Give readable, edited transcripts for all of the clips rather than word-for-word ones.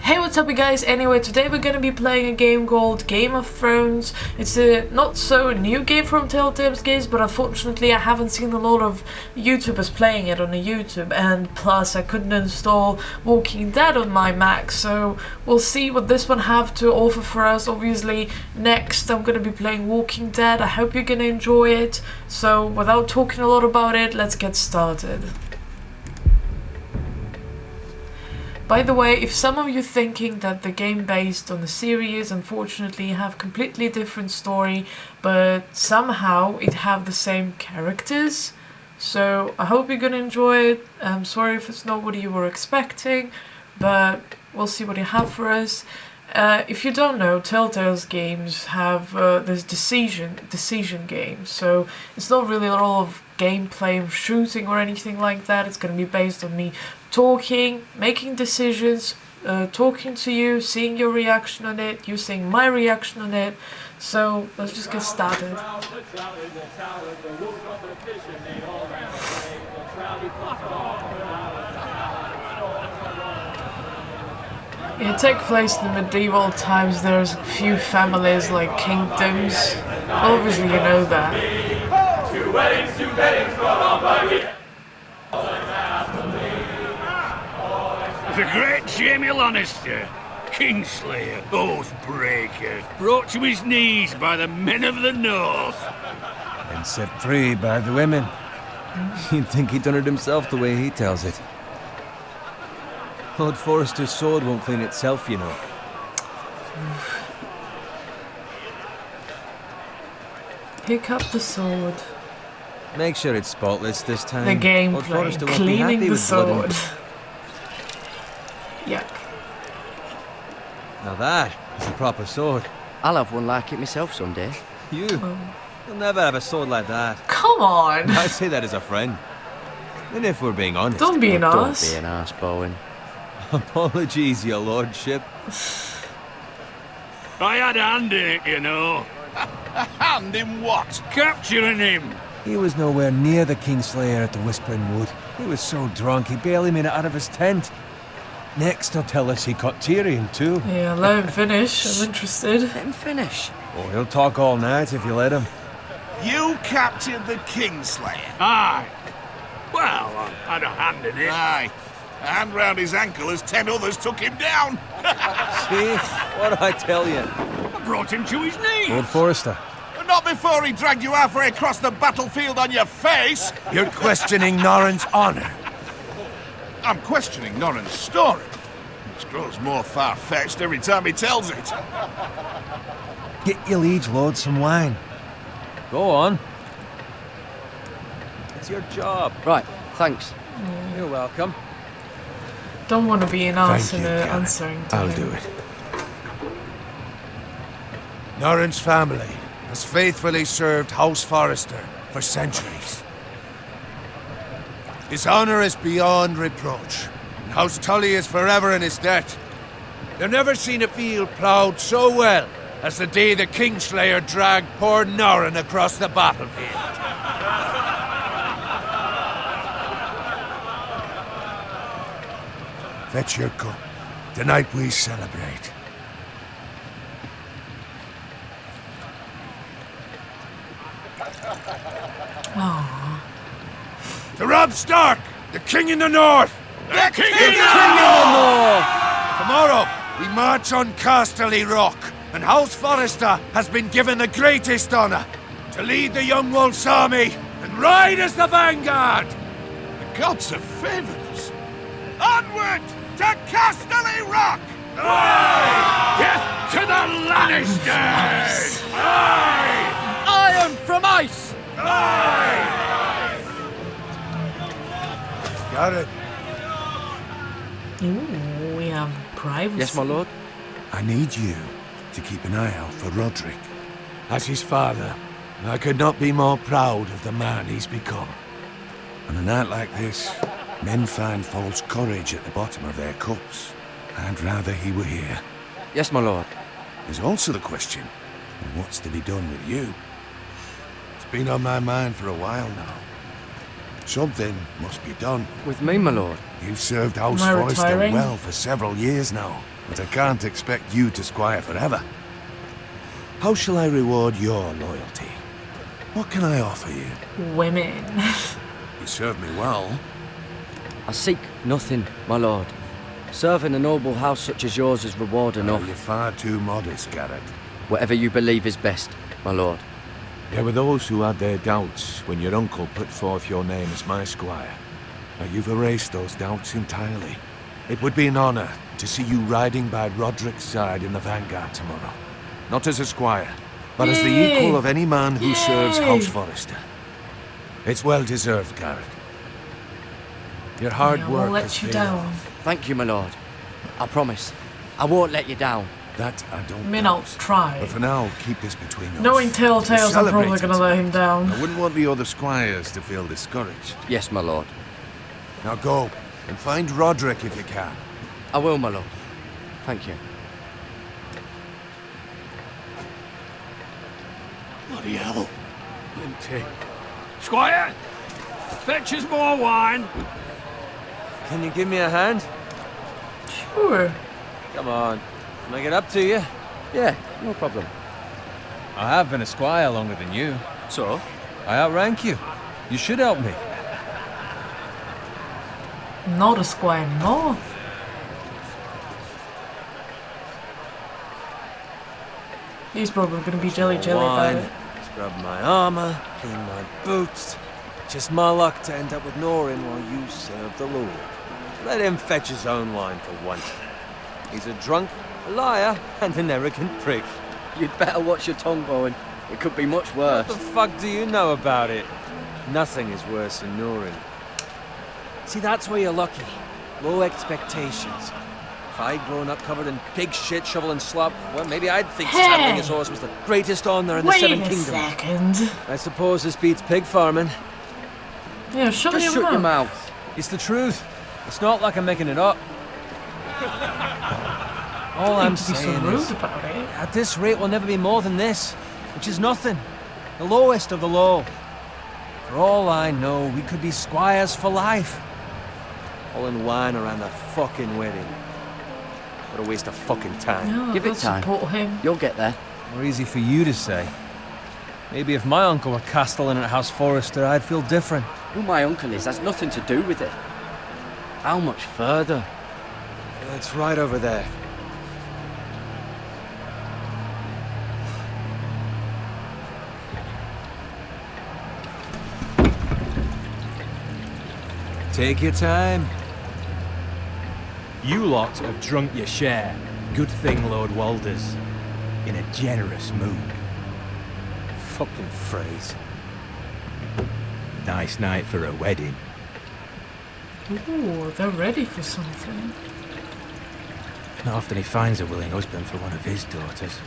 Hey, what's up you guys? Anyway, today we're gonna be playing a game called Game of Thrones. It's a not so new game from Telltale's games, but unfortunately I haven't seen a lot of YouTubers playing it on the YouTube, and plus I couldn't install Walking Dead on my Mac, so we'll see what this one have to offer for us. Obviously, next I'm gonna be playing Walking Dead. I hope you're gonna enjoy it. So without talking a lot about it, let's get started. By the way, if some of you thinking that the game based on the series unfortunately have completely different story, but somehow it have the same characters, so I hope you're gonna enjoy it. I'm sorry if it's not what you were expecting, but we'll see what you have for us. If you don't know, Telltale's games have this decision games, so it's not really a lot of gameplay of shooting or anything like that. It's going to be based on me talking, making decisions, talking to you, seeing your reaction on it, you seeing my reaction on it. So let's just get started. It takes place in the medieval times. There's a few families like kingdoms. Obviously you know that. Two weddings brought on by me. The great Jamie Lannister, Kingslayer, Oathbreaker, brought to his knees by the men of the North. And set free by the women. You'd think he'd done it himself the way he tells it. Lord Forrester's sword won't clean itself, you know. Pick up the sword. Make sure it's spotless this time. The gameplay, Lord Forrester won't be cleaning happy the with blood. sword. Yuck. Now that is a proper sword. I'll have one like it myself someday. You'll never have a sword like that. Come on! I say that as a friend. And if we're being honest. Don't be an Don't ass. be an arse, Bowen. Apologies, your lordship. I had a hand in it, you know. A hand in what? Capturing him. He was nowhere near the Kingslayer at the Whispering Wood. He was so drunk he barely made it out of his tent. Next he'll tell us he caught Tyrion too. Yeah, let him finish. I'm interested. Let him finish. Oh, he'll talk all night if you let him. You captured the Kingslayer. Aye. Well, I had a hand in it. Aye. A hand round his ankle as 10 others took him down. See? What do I tell you? I brought him to his knees. Lord Forrester. But not before he dragged you halfway across the battlefield on your face. You're questioning Norrin's honor. I'm questioning Norrin's story, which grows more far-fetched every time he tells it. Get your liege lord some wine. Go on. It's your job. Right, thanks. You're welcome. Don't want to be an ass Thank in you, an Karen. answering to I'll him. do it. Norrin's family has faithfully served House Forrester for centuries. His honor is beyond reproach, and House Tully is forever in his debt. They've never seen a field ploughed so well as the day the Kingslayer dragged poor Norrin across the battlefield. Fetch your cup. Tonight we celebrate. To Robb Stark, the King in the North! The King King in the North! Tomorrow, we march on Casterly Rock, and House Forrester has been given the greatest honor to lead the Young Wolf's army and ride as the vanguard! The gods have favored us. Onward to Casterly Rock! Death to the Lannisters! Iron from ice! Got it. Ooh, we have privacy. Yes, my lord. I need you to keep an eye out for Roderick. As his father, I could not be more proud of the man he's become. On a night like this, men find false courage at the bottom of their cups. I'd rather he were here. Yes, my lord. There's also the question of what's to be done with you. It's been on my mind for a while now. Something must be done. With me, my lord. You've served House Am I Forrester retiring? well for several years now, but I can't expect you to squire forever. How shall I reward your loyalty? What can I offer you? Women. You serve me well. I seek nothing, my lord. Serving a noble house such as yours is reward enough. You're far too modest, Garrett. Whatever you believe is best, my lord. There were those who had their doubts when your uncle put forth your name as my squire. Now you've erased those doubts entirely. It would be an honor to see you riding by Roderick's side in the vanguard tomorrow. Not as a squire, but as the Yay! equal of any man who serves Yay! House Forrester. It's well deserved, Garrett. Your hard I work won't let has you paid down. off. Thank you, my lord. I promise. I won't let you down. That I don't I mean, I'll doubt. try. But for now, keep this between us. Knowing Telltales, I'm probably Celebrate gonna it. let him down. I wouldn't want the other squires to feel discouraged. Yes, my lord. Now go, and find Roderick if you can. I will, my lord. Thank you. Bloody hell. Empty. Squire! Fetch us more wine. Can you give me a hand? Sure. Come on. Can I get up to you? Yeah, no problem. I have been a squire longer than you. So? I outrank you. You should help me. Not a squire anymore. He's probably gonna be jelly about Wine, it. scrub my armor, clean my boots. Just my luck to end up with Norin while you serve the Lord. Let him fetch his own wine for once. He's a drunk, a liar, and an arrogant prick. You'd better watch your tongue, Bowen. It could be much worse. What the fuck do you know about it? Nothing is worse than Norin. See, that's where you're lucky. Low expectations. If I'd grown up covered in pig shit, shovel and slop, well, maybe I'd think saddling his horse was the greatest honor in the Wait Seven a Kingdoms. second. I suppose this beats pig farming. Yeah, shut Just your shut mouth. your mouth. It's the truth. It's not like I'm making it up. All I'm Don't be so saying rude is, about it. at this rate, we'll never be more than this, which is nothing. The lowest of the low. For all I know, we could be squires for life. All in wine around a fucking wedding. What a waste of fucking time. No, Give I'll it time. support him. You'll get there. More easy for you to say. Maybe if my uncle were castellan at House Forrester, I'd feel different. Who my uncle is has nothing to do with it. How much further? It's right over there. Take your time. You lot have drunk your share. Good thing Lord Walder's in a generous mood. Fucking phrase. Nice night for a wedding. Ooh, they're ready for something. Not often he finds a willing husband for one of his daughters.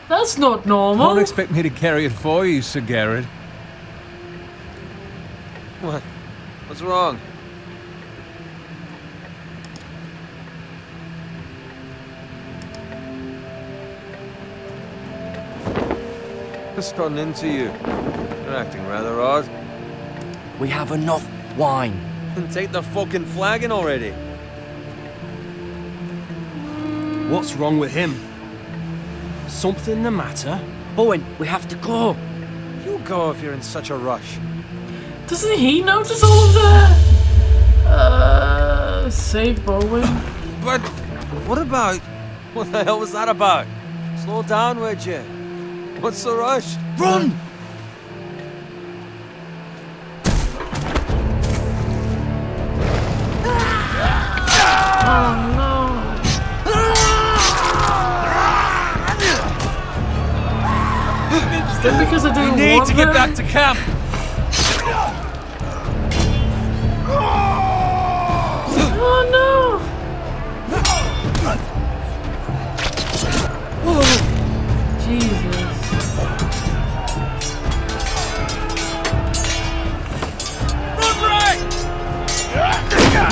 That's not normal. Don't expect me to carry it for you, Sir Garrett. What? What's wrong? Just gotten into you. You're acting rather odd. We have enough wine. Then take the fucking flagon already. What's wrong with him? Something the matter? Bowen, we have to go. You go if you're in such a rush. Doesn't he notice all of that? Save Bowen. But what about? What the hell was that about? Slow down, would you? What's the rush? Run! Oh no. Is that because I didn't Need want to get them? back to camp. Oh no. Jesus.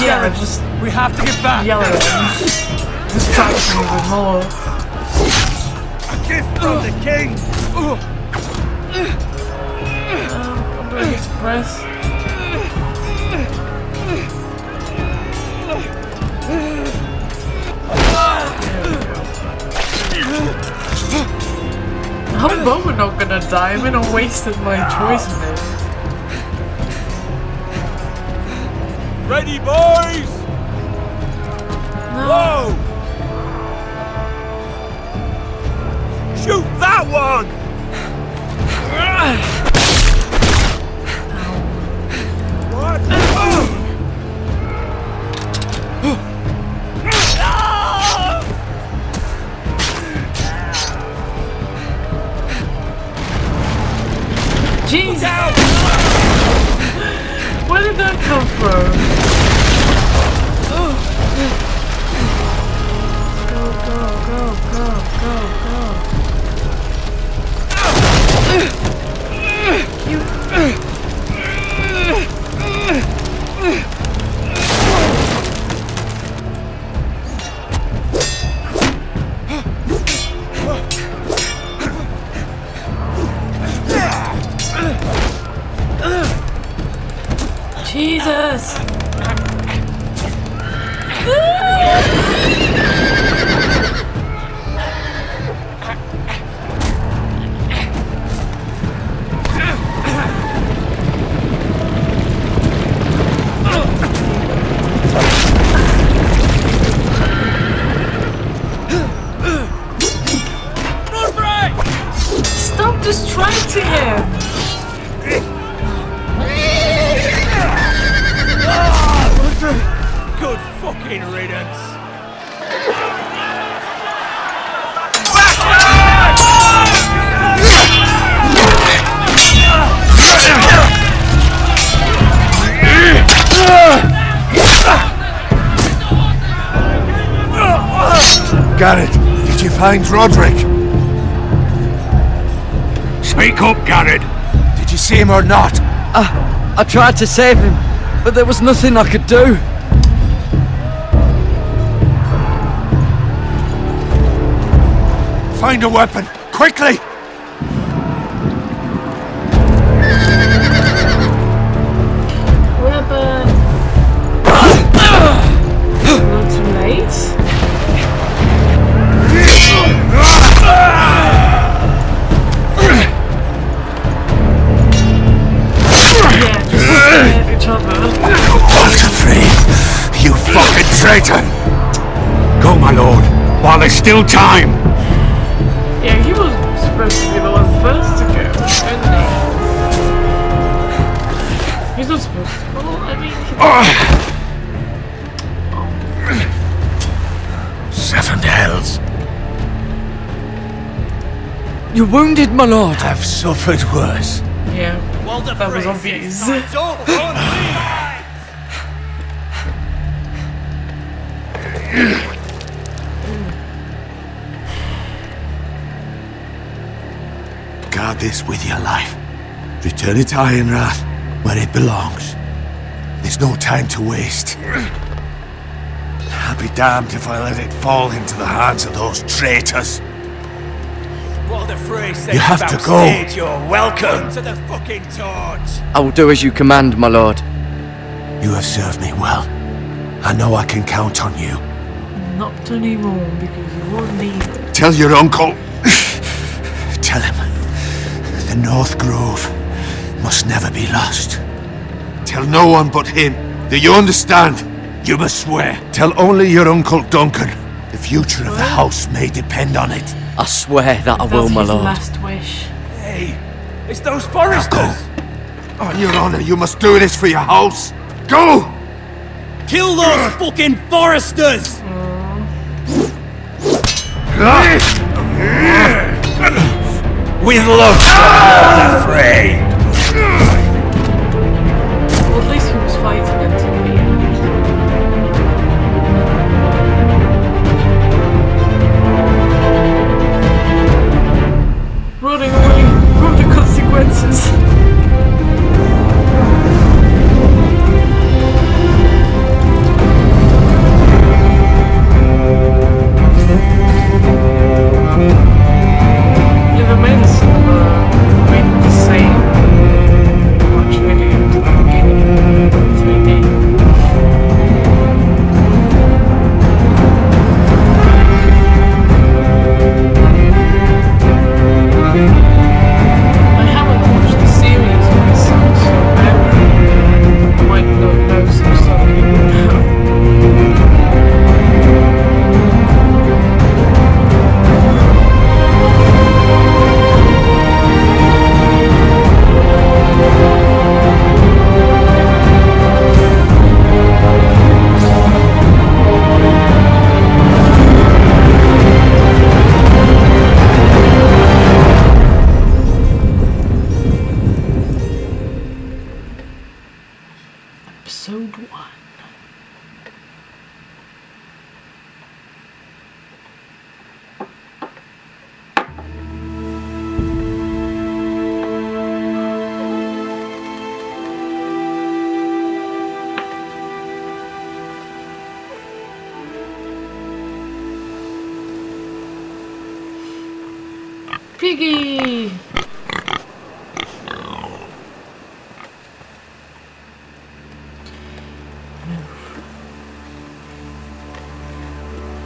Yeah, just We have to get back. yell at him. Distract him even more. A gift from the king! Express. I'm probably not gonna die. I mean, I wasted my choice there. Ready, boys? No. Whoa! Shoot that one! What? Jesus! Where did that come from? Go, go, go, go, go, go. You... Jesus! Stop distracting him! Good fucking riddance. Garrett, did you find Roderick? Speak up, Garrett. Did you see him or not? I tried to save him, but there was nothing I could do. Find a weapon, quickly! Weapon! Not too late? Yeah, just at each other. Walter Free, you fucking traitor! Go, my lord, while there's still time. Yeah, he was supposed to be the one first to go, wasn't he? He's not supposed to. Well, I mean... Seven hells. You're wounded, my lord. I've suffered worse. Yeah, that was obvious. Guard this with your life. Return it to Ironrath, where it belongs. There's no time to waste. I'll be damned if I let it fall into the hands of those traitors. You have to go. You're welcome to the fucking torch. I will do as you command, my lord. You have served me well. I know I can count on you. Not anymore, because you won't need it. Tell your uncle. Tell him. The North Grove must never be lost. Tell no one but him. Do you understand? You must swear. Tell only your Uncle Duncan. The future of the house may depend on it. I swear that I will, my lord. That's his last wish. Hey, it's those foresters. Go. On your honor, you must do this for your house. Go! Kill those fucking foresters. With love, Walter Frey. Well, at least he was fighting until the end. Running away from the consequences. Yeah, the medicine remained the same. Actually. Episode 1. Piggy!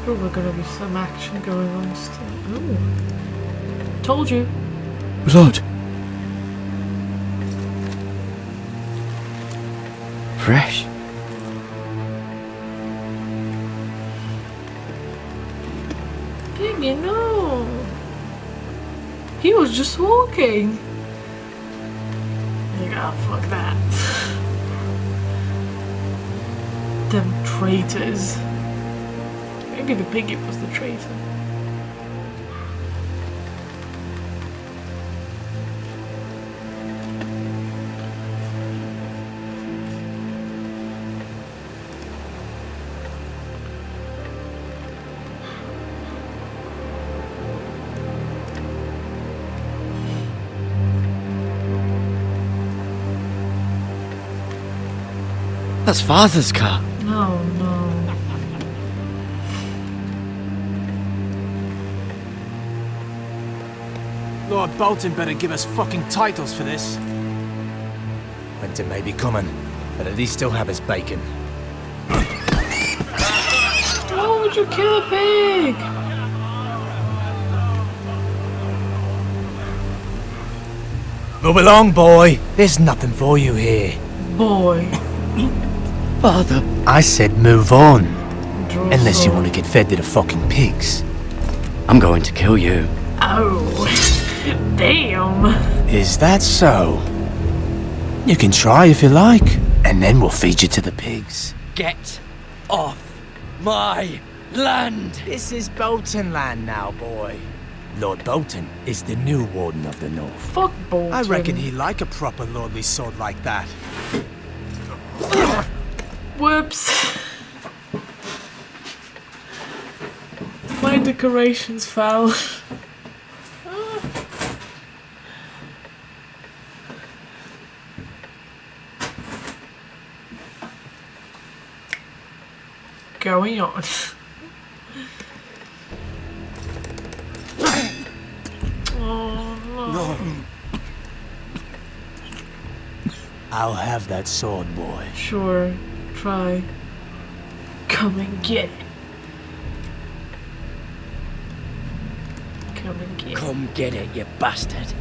Probably gonna be some action going on still. Ooh. Told you. Blood. Fresh. Piggy, no! He was just walking! Yeah, fuck that. Them traitors. Maybe the piggy was the traitor. That's Father's car. Oh no. Lord Bolton better give us fucking titles for this. Winter may be coming, but at least still have his bacon. Why would you kill a pig? Move along, boy. There's nothing for you here. Boy. Father. I said move on. Draw Unless you sword. want to get fed to the fucking pigs. I'm going to kill you. Oh. Damn. Is that so? You can try if you like, and then we'll feed you to the pigs. Get off my land. This is Bolton land now, boy. Lord Bolton is the new Warden of the North. Fuck Bolton. I reckon he'd like a proper lordly sword like that. Whoops. My decorations fell. Going on. Oh no. I'll have that sword, boy. Sure, try. Come and get it. Come and get it. Come get it, you bastard.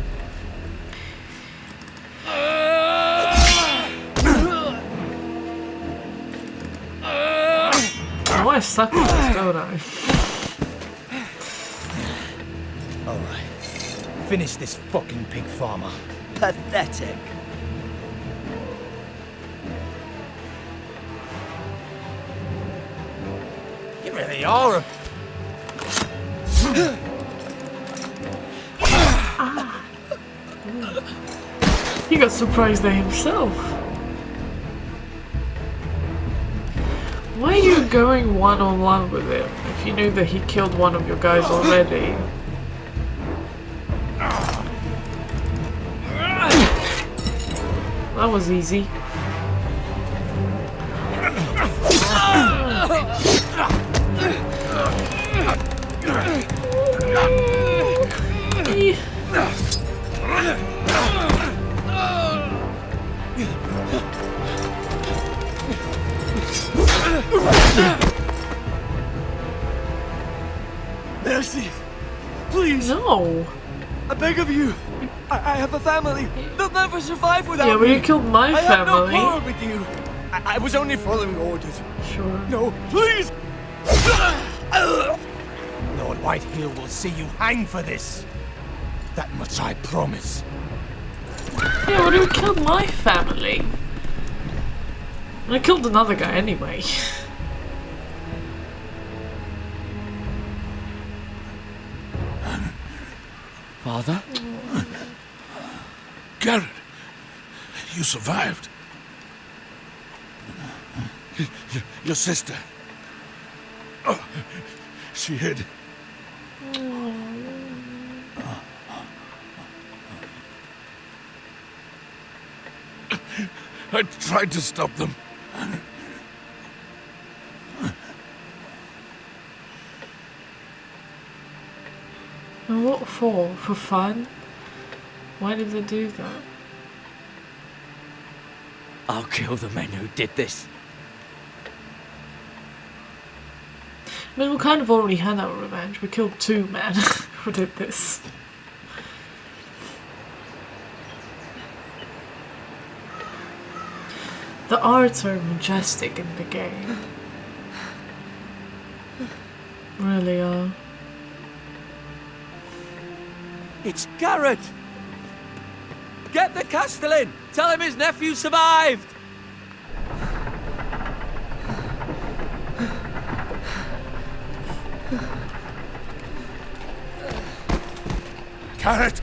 Oh, I suck at this, don't I? Alright. Finish this fucking pig farmer. Pathetic. You really are a... He got surprised at himself. Why are you going one-on-one with him if you knew that he killed one of your guys already? That was easy. Mercy! Please! No! I beg of you! I have a family! They'll never survive without Yeah, but me! you killed my I have no family. power with you! I was only following orders. Sure. No, please! Lord Whitehill will see you hang for this. That much I promise. Yeah, but you killed my family. And I killed another guy anyway. Father? Garrett, you survived. Your sister. Oh, she hid. I tried to stop them. And what for? For fun? Why did they do that? I'll kill the men who did this. I mean, we kind of already had our revenge. We killed 2 men who did this. The arts are majestic in the game. Really are. It's Garrett! Get the Castellan! Tell him his nephew survived! Garrett!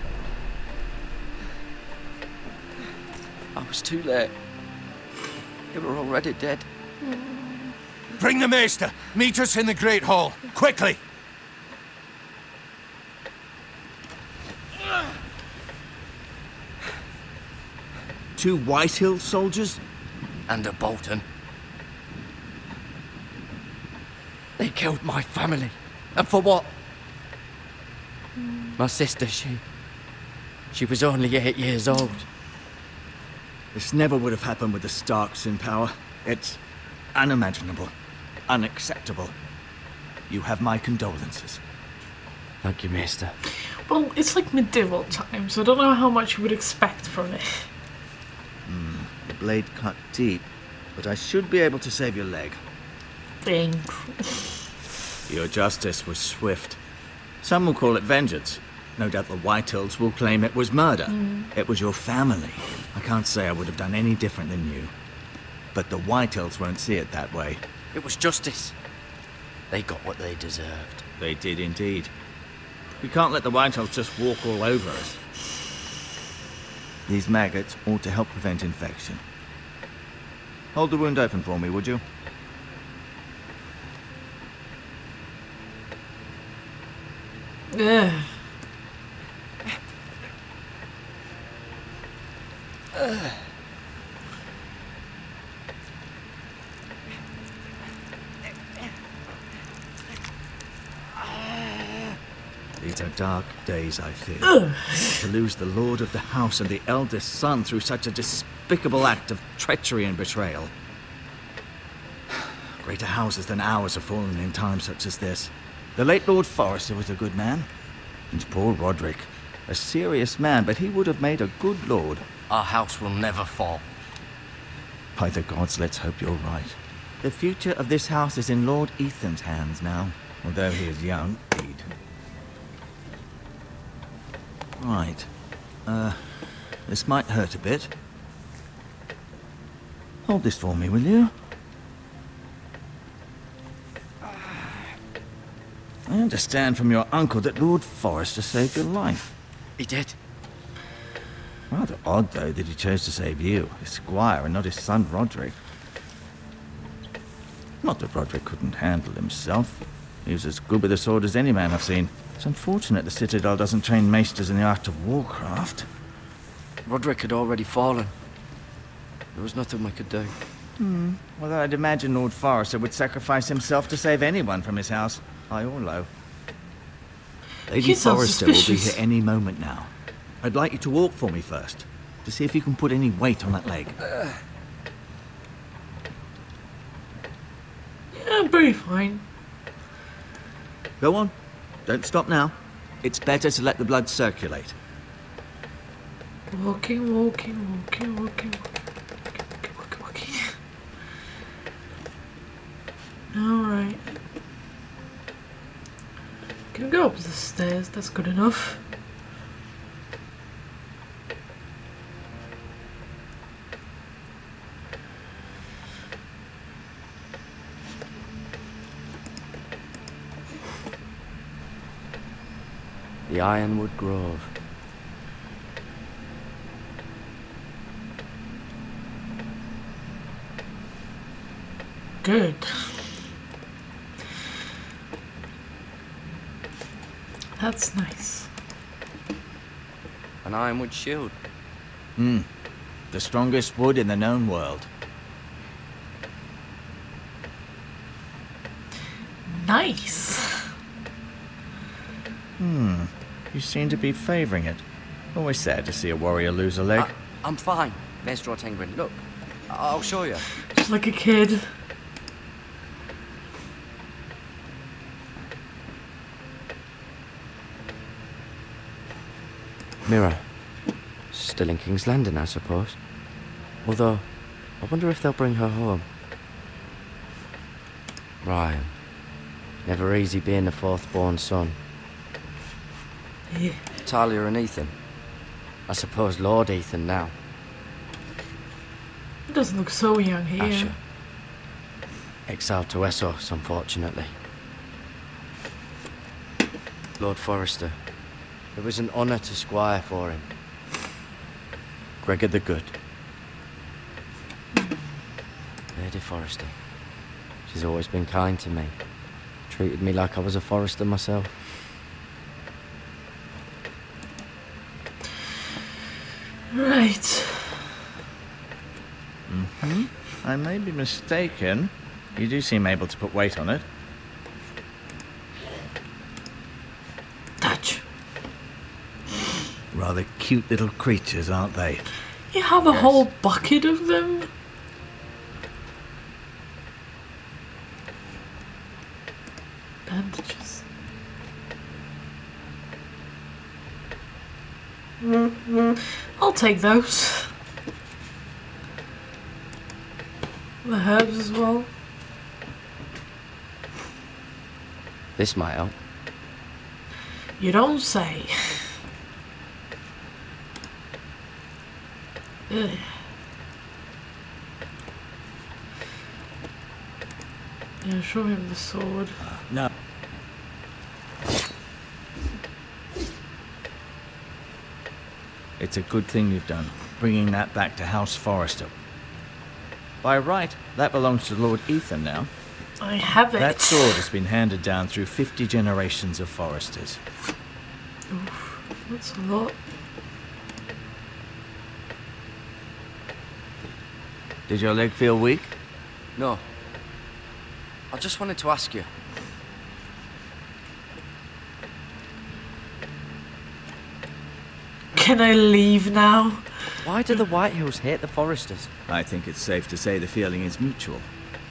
I was too late. They were already dead. Bring the maester! Meet us in the Great Hall! Quickly! Two Whitehill soldiers? And a Bolton. They killed my family. And for what? My sister, she was only 8 years old. This never would have happened with the Starks in power. It's unimaginable. Unacceptable. You have my condolences. Thank you, Maester. Well, it's like medieval times, so I don't know how much you would expect from it. The blade cut deep, but I should be able to save your leg. Thanks. Your justice was swift. Some will call it vengeance. No doubt the Whitehills will claim it was murder. It was your family. I can't say I would have done any different than you. But the Whitehills won't see it that way. It was justice. They got what they deserved. They did indeed. We can't let the Whitehills just walk all over us. These maggots ought to help prevent infection. Hold the wound open for me, would you? Ugh. These are dark days, I fear. To lose the lord of the house and the eldest son through such a despicable act of treachery and betrayal. Greater houses than ours have fallen in times such as this. The late Lord Forrester was a good man. And poor Roderick, a serious man, but he would have made a good lord. Our house will never fall. By the gods, let's hope you're right. The future of this house is in Lord Ethan's hands now, although he is young, indeed. Right. This might hurt a bit. Hold this for me, will you? I understand from your uncle that Lord Forrester saved your life. He did. Rather odd, though, that he chose to save you, his squire, and not his son Roderick. Not that Roderick couldn't handle himself. He was as good with a sword as any man I've seen. It's unfortunate the Citadel doesn't train maesters in the art of warcraft. Roderick had already fallen. There was nothing we could do. Well, I'd imagine Lord Forrester would sacrifice himself to save anyone from his house, high or low. Lady He sounds Forrester will be suspicious. here any moment now. I'd like you to walk for me first, to see if you can put any weight on that leg. Yeah, pretty fine. Go on. Don't stop now. It's better to let the blood circulate. Walking, walking, walking, walking, walking. Alright. Can go up the stairs, that's good enough. The Ironwood Grove. Good. That's nice. An ironwood shield. The strongest wood in the known world. Nice. You seem to be favouring it. Always sad to see a warrior lose a leg. I'm fine, Maestro Tengrin. Look, I'll show you. Just like a kid. Mirror. Still in King's Landing, I suppose. Although, I wonder if they'll bring her home. Ryan. Never easy being the fourth-born son. Yeah. Talia and Ethan. I suppose Lord Ethan now. He doesn't look so young here. Asher. Exiled to Essos, unfortunately. Lord Forrester. It was an honour to squire for him. Gregor the Good. Lady Forrester. She's always been kind to me. Treated me like I was a Forrester myself. Right. I may be mistaken. You do seem able to put weight on it. Touch. Rather cute little creatures, aren't they? You have a whole bucket of them? Bandages. I'll take those. The herbs as well. This might help. You don't say. Ugh. Yeah, show him the sword. No. It's a good thing you've done, bringing that back to House Forrester. By right, that belongs to Lord Ethan now. I have it. That sword has been handed down through 50 generations of Forresters. Oof, that's a lot. Did your leg feel weak? No. I just wanted to ask you. Can I leave now? Why do the Whitehills hate the Forresters? I think it's safe to say the feeling is mutual.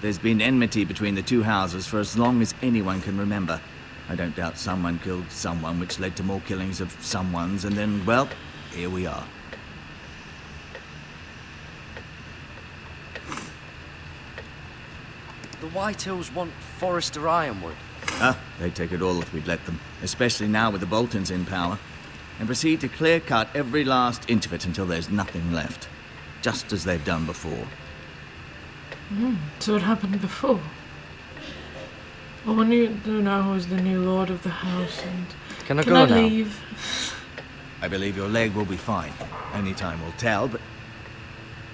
There's been enmity between the two houses for as long as anyone can remember. I don't doubt someone killed someone, which led to more killings of someones, and then, well, here we are. The Whitehills want Forrester Ironwood. They'd take it all if we'd let them, especially now with the Boltons in power, and proceed to clear-cut every last inch of it until there's nothing left, just as they've done before. So it happened before. Well, when you do know who's the new lord of the house, and Can I can go I now? leave? I believe your leg will be fine. Only time will tell, but...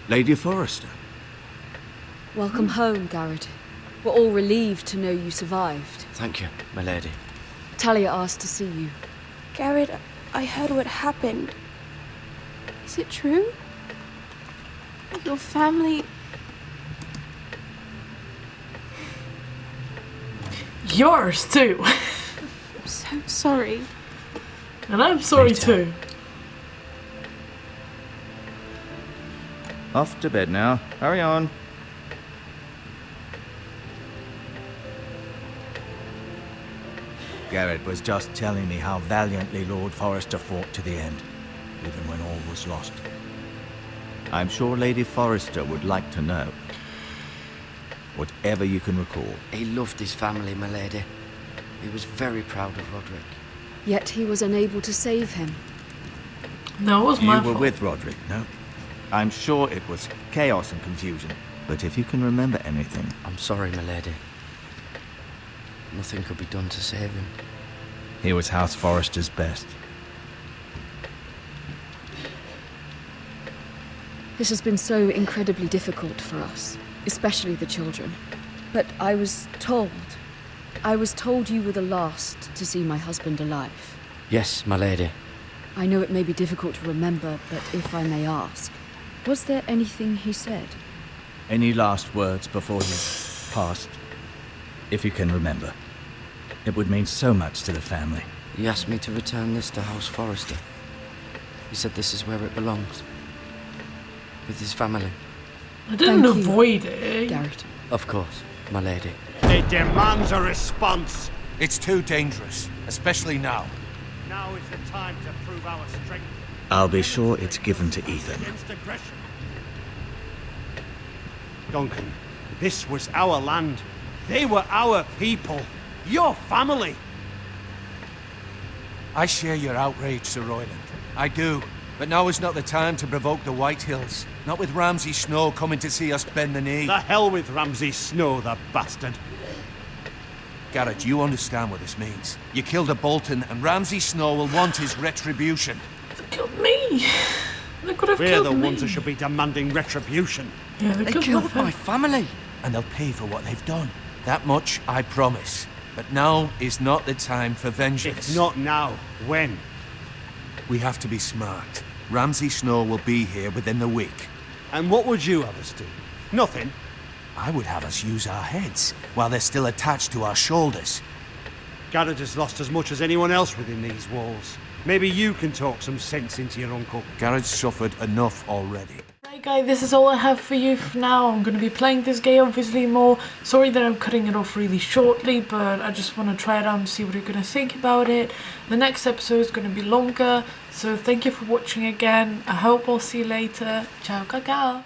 Lady Forrester. Welcome home, Garrett. We're all relieved to know you survived. Thank you, my lady. Talia asked to see you. Garrett, I heard what happened. Is it true? Your family... Yours too. I'm so sorry. And I'm sorry Later. too. Off to bed now. Hurry on. Garrett was just telling me how valiantly Lord Forrester fought to the end, even when all was lost. I'm sure Lady Forrester would like to know. Whatever you can recall. He loved his family, my lady. He was very proud of Roderick. Yet he was unable to save him. No, it was my You were fault. with Roderick, no? I'm sure it was chaos and confusion. But if you can remember anything... I'm sorry, my lady. Nothing could be done to save him. He was House Forrester's best. This has been so incredibly difficult for us, especially the children. But I was told you were the last to see my husband alive. Yes, my lady. I know it may be difficult to remember, but if I may ask, was there anything he said? Any last words before he passed? If you can remember. It would mean so much to the family. He asked me to return this to House Forrester. He said this is where it belongs. With his family. I didn't Thank you, avoid it. Garrett. Of course, my lady. It demands a response. It's too dangerous, especially now. Now is the time to prove our strength I'll be sure it's given to Ethan. against aggression. Duncan, this was our land. They were our people. Your family. I share your outrage, Sir Royland. I do. But now is not the time to provoke the Whitehills. Not with Ramsay Snow coming to see us bend the knee. The hell with Ramsay Snow, the bastard. Garrett, you understand what this means. You killed a Bolton, and Ramsay Snow will want his retribution. They killed me. They could have We're killed the me. ones who should be demanding retribution. Yeah, they Killed my family. And they'll pay for what they've done. That much I promise. But now is not the time for vengeance. If not now, when? We have to be smart. Ramsay Snow will be here within the week. And what would you have us do? Nothing. I would have us use our heads while they're still attached to our shoulders. Garrett has lost as much as anyone else within these walls. Maybe you can talk some sense into your uncle. Garrett's suffered enough already. Right guys, this is all I have for you for now. I'm going to be playing this game obviously more. Sorry that I'm cutting it off really shortly, but I just want to try it out and see what you're going to think about it. The next episode is going to be longer, so thank you for watching again. I hope I'll see you later. Ciao Cocao.